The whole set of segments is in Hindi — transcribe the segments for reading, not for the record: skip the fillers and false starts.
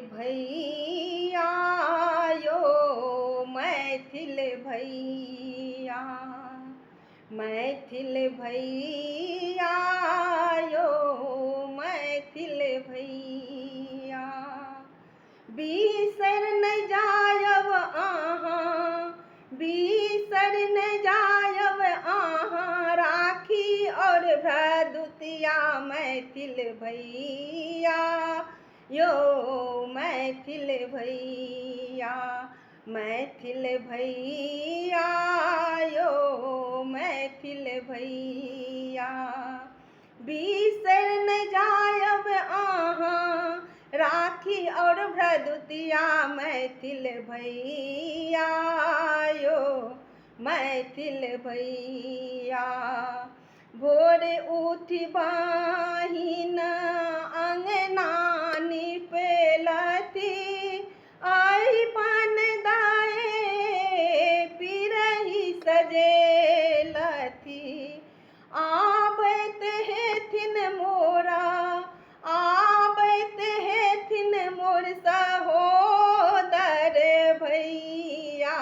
भैया यो मैथिल भैया, मैथिल भैया यो मैथिल भैया। बिसर न जायब अहाँ, बिसर न जायब अहाँ राखी और भरदुतिया मैथिल भैया यो मैथिल भैया, मैथिल भैया यो मैथिल भैया। बिसर न जायब अहाँ राखी और भरदुतिया मैथिल भैया यो मैथिल भैया। भोरे उठि बहिन अंगना निपेलथि, अरिपन दाए पिरहि सजेलथि। आबैत हेथिन मोरा, आबैत हेथिन मोर सहोदर भैया,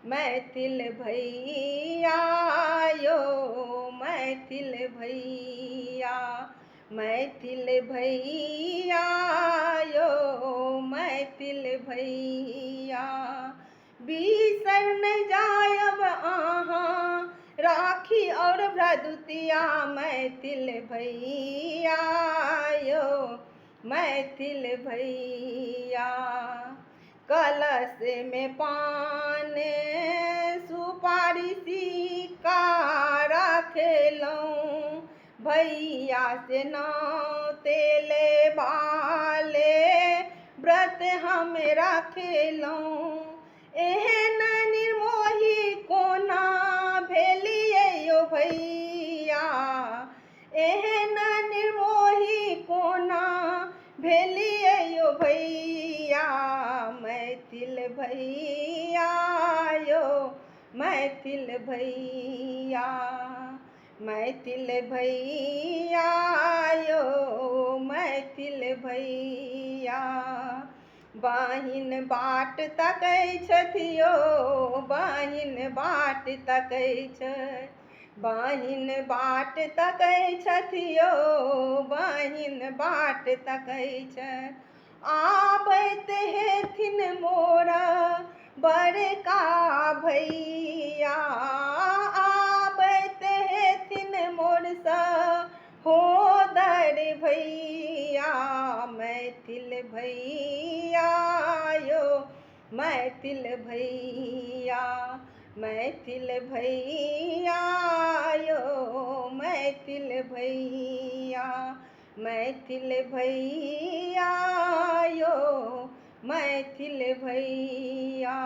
मैथिल भैया यो मैथिल भैया, मैथिल भैया यो मैथिल भैया। बिसर न जायब अहाँ राखी और भरदुतिया मैथिल भैया यो मैथिल भैया। कलश में पान सुपारी सिक्का रखेलहुँ, भैया से नाव तेले बाले व्रत हम रखेलहुँ। एहन निर्मोही कोना भेलियै यो भैया, एहन निर्मोही कोना भेलियै यो भैया, मैथिल भैया यो मैथिल भैया, मैथिल भैया यो मैथिल भैया। बहिन बाट तकै छथि यो, बहिन बाट तकै छथि, बहिन बाट तकै छथि यो, बहिन बाट तकै छथि। आबैत हेथिन मोरा बड़का भैया, आबैत हेथिन मोर सहोदर भैया, मैथिल भैया यो मैथिल भैया, मैथिल भैया यो मैथिल भैया, मैथिल भैया यो मैथिल भैया।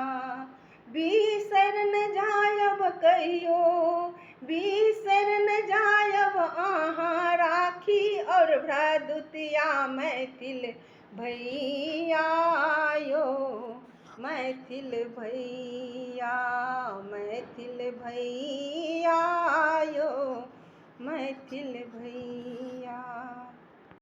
बिसर न जायब कहियो, बिसर न जायब अहाँ राखी और भरदुतिया मैथिल भैया यो मैथिल भैया, मैथिल भैया यो मैथिल भैया।